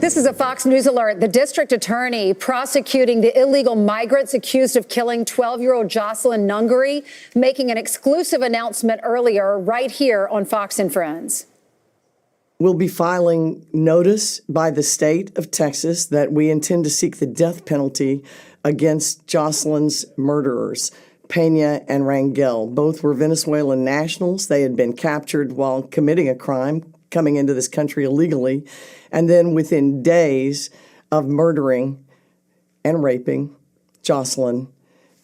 This is a Fox News alert. The district attorney prosecuting the illegal migrants accused of killing 12-year-old Jocelyn Nungaray making an exclusive announcement earlier right here on Fox and Friends. We'll be filing notice by the state of Texas that we intend to seek the death penalty against Jocelyn's murderers, Pena and Rangel. Both were Venezuelan nationals. They had been captured while committing a crime, coming into this country illegally, and then within days of murdering and raping Jocelyn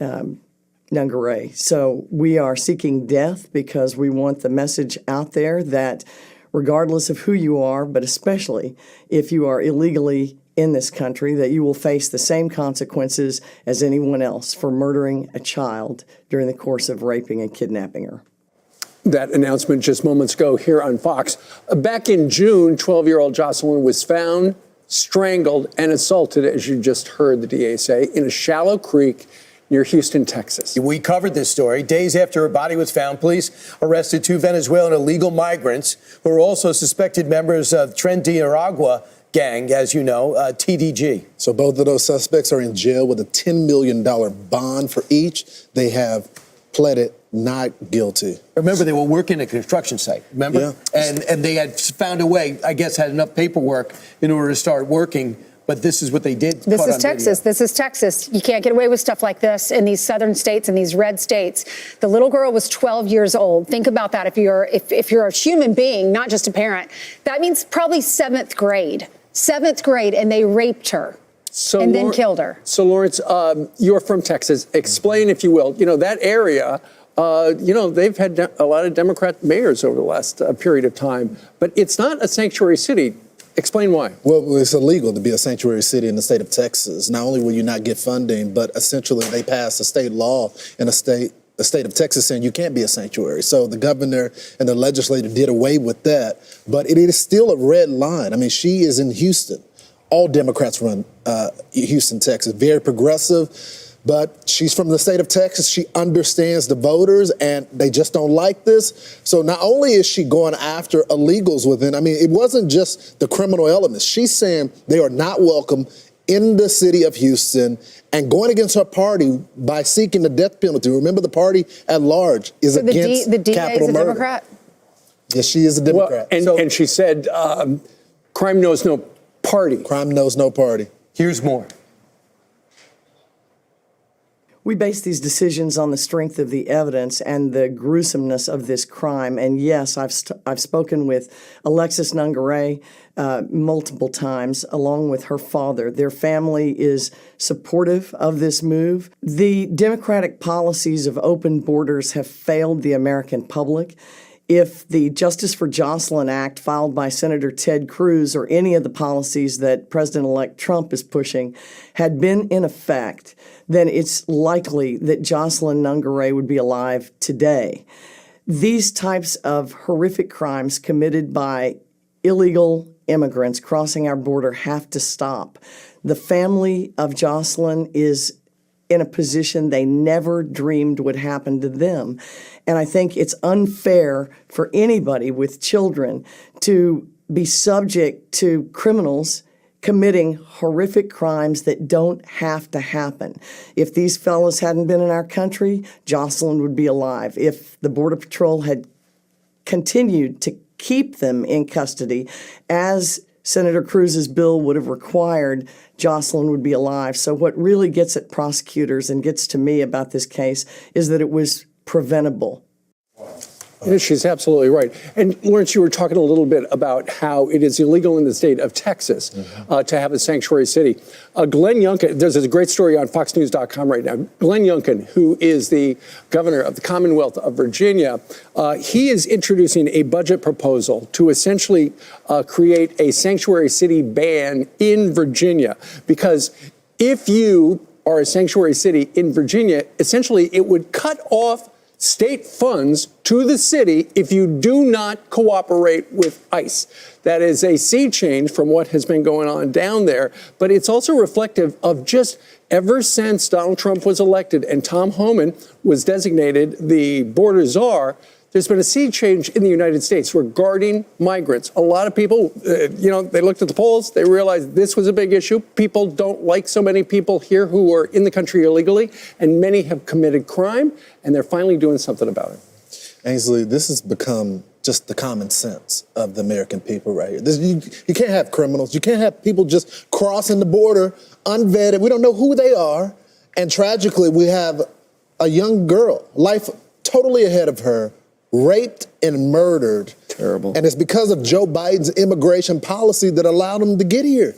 Nungaray. So we are seeking death because we want the message out there that regardless of who you are, but especially if you are illegally in this country, that you will face the same consequences as anyone else for murdering a child during the course of raping and kidnapping her. That announcement just moments ago here on Fox. Back in June, 12-year-old Jocelyn was found, strangled, and assaulted, as you just heard the DA say, in a shallow creek near Houston, Texas. We covered this story. Days after her body was found, police arrested 2 Venezuelan illegal migrants who are also suspected members of Tren de Aragua gang, as you know, TDG. So both of those suspects are in jail with a $10 million bond for each. They have pleaded not guilty. Remember, they were working at a construction site, remember? Yeah. And they had found a way, I guess, had enough paperwork in order to start working. But this is what they did. This is Texas. This is Texas. You can't get away with stuff like this in these southern states and these red states. The little girl was 12 years old. Think about that. If you're a human being, not just a parent, that means probably 7th grade. 7th grade, and they raped her. And then killed her. So, Lawrence, you're from Texas. Explain, if you will, that area, they've had a lot of Democrat mayors over the last period of time, but it's not a sanctuary city. Explain why. Well, it's illegal to be a sanctuary city in the state of Texas. Not only will you not get funding, but essentially they passed a state law in the state of Texas saying you can't be a sanctuary. So the governor and the legislature did away with that. But it is still a red line. I mean, she is in Houston. All Democrats run Houston, Texas. Very progressive. But she's from the state of Texas. She understands the voters, and they just don't like this. So not only is she going after illegals within, I mean, it wasn't just the criminal elements. She's saying they are not welcome in the city of Houston and going against her party by seeking the death penalty. Remember, the party at large is against the DA capital is a murder. Democrat? Yes, she is a Democrat. Well, and she said, crime knows no party. Crime knows no party. Here's more. We base these decisions on the strength of the evidence and the gruesomeness of this crime. And yes, I've spoken with Alexis Nungaray multiple times, along with her father. Their family is supportive of this move. The Democratic policies of open borders have failed the American public. If the Justice for Jocelyn Act filed by Senator Ted Cruz or any of the policies that President-elect Trump is pushing had been in effect, then it's likely that Jocelyn Nungaray would be alive today. These types of horrific crimes committed by illegal immigrants crossing our border have to stop. The family of Jocelyn is in a position they never dreamed would happen to them. And I think it's unfair for anybody with children to be subject to criminals committing horrific crimes that don't have to happen. If these fellows hadn't been in our country, Jocelyn would be alive. If the Border Patrol had continued to keep them in custody, as Senator Cruz's bill would have required, Jocelyn would be alive. So what really gets at prosecutors and gets to me about this case is that it was preventable. Yeah, she's absolutely right. And Lawrence, you were talking a little bit about how it is illegal in the state of Texas to have a sanctuary city. Glenn Youngkin, there's a great story on foxnews.com right now. Glenn Youngkin, who is the governor of the Commonwealth of Virginia, he is introducing a budget proposal to essentially create a sanctuary city ban in Virginia. Because if you are a sanctuary city in Virginia, essentially it would cut off state funds to the city if you do not cooperate with ICE. That is a sea change from what has been going on down there, but it's also reflective of just ever since Donald Trump was elected and Tom Homan was designated the border czar, there's been a sea change in the United States regarding migrants. A lot of people, they looked at the polls, they realized this was a big issue. People don't like so many people here who are in the country illegally, and many have committed crime, and they're finally doing something about it. Ainsley, this has become just the common sense of the American people right here. You can't have criminals. You can't have people just crossing the border unvetted. We don't know who they are. And tragically, we have a young girl, life totally ahead of her, raped and murdered. Terrible. And it's because of Joe Biden's immigration policy that allowed him to get here.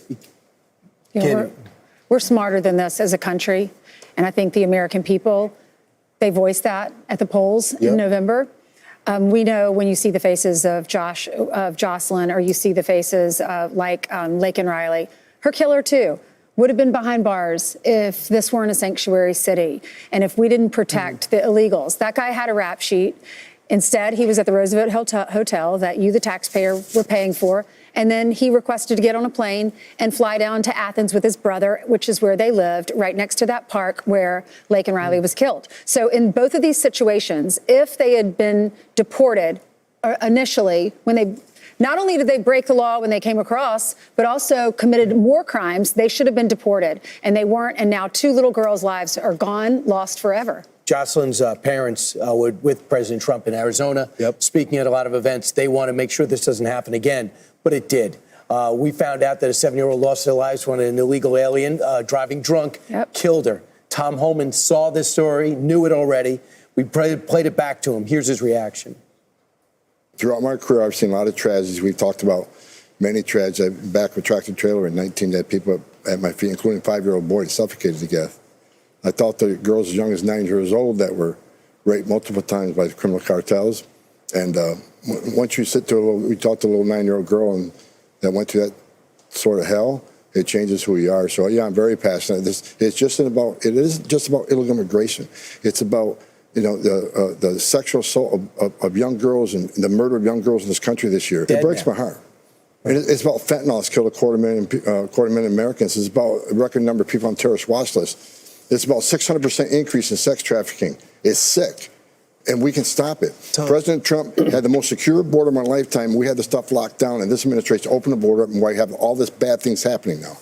We're smarter than this as a country. And I think the American people, they voiced that at the polls in November. We know when you see the faces of Jocelyn, or you see the faces of Laken Riley, her killer too, would have been behind bars if this weren't a sanctuary city and if we didn't protect the illegals. That guy had a rap sheet. Instead, he was at the Roosevelt Hotel that you, the taxpayer, were paying for. And then he requested to get on a plane and fly down to Athens with his brother, which is where they lived, right next to that park where Laken Riley was killed. So in both of these situations, if they had been deported initially, not only did they break the law when they came across, but also committed more crimes, they should have been deported. And they weren't. And now 2 little girls' lives are gone, lost forever. Jocelyn's parents were with President Trump in Arizona, speaking at a lot of events. They want to make sure this doesn't happen again, but it did. We found out that a 7-year-old lost their lives when an illegal alien driving drunk killed her. Tom Homan saw this story, knew it already. We played it back to him. Here's his reaction. Throughout my career, I've seen a lot of tragedies. We've talked about many tragedies. I've been back with tractor trailer in 19 dead people at my feet, including a 5-year-old boy suffocated to death. I thought the girls as young as 9 years old that were raped multiple times by criminal cartels. And once you sit to we talked to a little 9-year-old girl that went through that sort of hell, it changes who you are. So yeah, I'm very passionate. It isn't just about illegal immigration. It's about the sexual assault of young girls and the murder of young girls in this country this year. It breaks my heart. And it's about fentanyl. It's killed a quarter million Americans. It's about a record number of people on terrorist watch lists. It's about 600% increase in sex trafficking. It's sick, and we can stop it. President Trump had the most secure border of my lifetime. We had the stuff locked down, and this administration opened the border up, and why you have all this bad things happening now.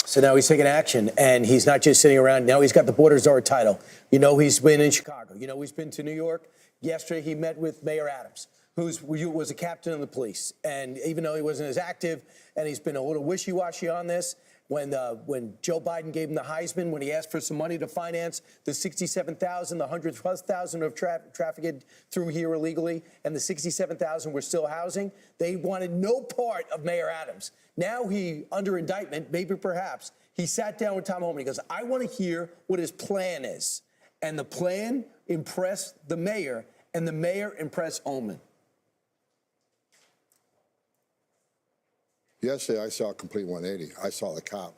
So now he's taking action, and he's not just sitting around. Now he's got the border czar title. He's been in Chicago. He's been to New York. Yesterday he met with Mayor Adams, who was a captain of the police. And even though he wasn't as active, and he's been a little wishy-washy on this, when Joe Biden gave him the Heisman, when he asked for some money to finance the 67,000, the 100,000+ of trafficked through here illegally, and the 67,000 we're still housing, they wanted no part of Mayor Adams. Now he, under indictment, maybe perhaps, he sat down with Tom Homan. He goes, I want to hear what his plan is. And the plan impressed the mayor, and the mayor impressed Homan. Yesterday, I saw a complete 180. I saw the cop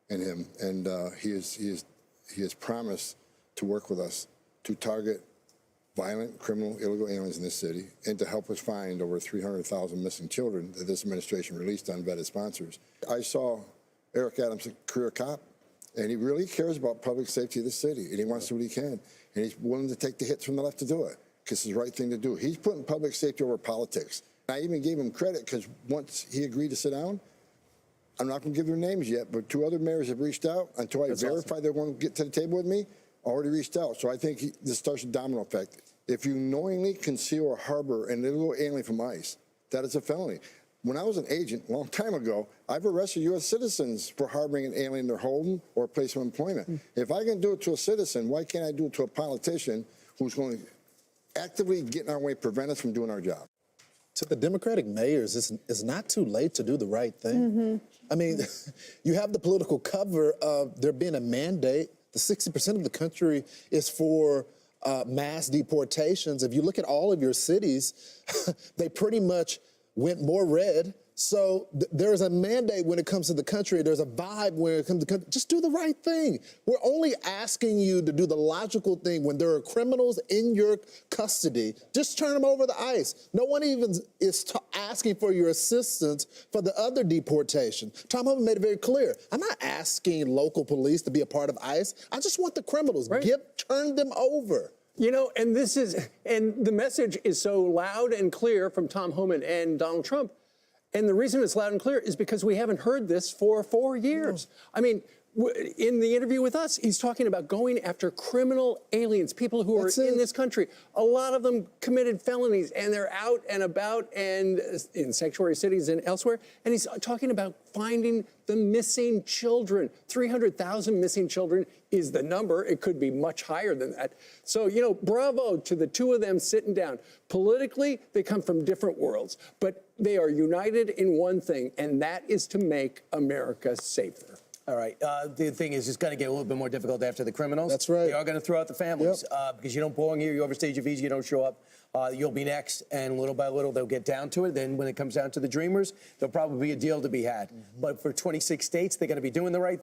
in him, and he has promised to work with us to target violent, criminal, illegal aliens in this city and to help us find over 300,000 missing children that this administration released to unvetted sponsors. I saw Eric Adams, a career cop, and he really cares about public safety of the city, and he wants to do what he can, and he's willing to take the hits from the left to do it because it's the right thing to do. He's putting public safety over politics. I even gave him credit because once he agreed to sit down, I'm not going to give their names yet, but 2 other mayors have reached out until I verify they're going to get to the table with me. Already reached out. So I think this starts a domino effect. If you knowingly conceal or harbor an illegal alien from ICE, that is a felony. When I was an agent a long time ago, I've arrested U.S. citizens for harboring an alien in their home or place of employment. If I can do it to a citizen, why can't I do it to a politician who's going to actively get in our way, prevent us from doing our job? To the Democratic mayors, it's not too late to do the right thing. I mean, you have the political cover of there being a mandate. The 60% of the country is for mass deportations. If you look at all of your cities, they pretty much went more red. So there's a mandate when it comes to the country. There's a vibe when it comes to the country. Just do the right thing. We're only asking you to do the logical thing when there are criminals in your custody. Just turn them over the ICE. No one even is asking for your assistance for the other deportation. Tom Homan made it very clear. I'm not asking local police to be a part of ICE. I just want the criminals. Turn them over. You know, and the message is so loud and clear from Tom Homan and Donald Trump. And the reason it's loud and clear is because we haven't heard this for 4 years. I mean, in the interview with us, he's talking about going after criminal aliens, people who are in this country. A lot of them committed felonies, and they're out and about and in sanctuary cities and elsewhere. And he's talking about finding the missing children. 300,000 missing children is the number. It could be much higher than that. So, you know, bravo to the two of them sitting down. Politically, they come from different worlds, but they are united in one thing, and that is to make America safer. All right. The thing is, it's going to get a little bit more difficult after the criminals. That's right. They are going to throw out the families because you don't belong here. You overstayed your visa. You don't show up. You'll be next. And little by little, they'll get down to it. Then when it comes down to the dreamers, there'll probably be a deal to be had. But for 26 states, they're going to be doing the right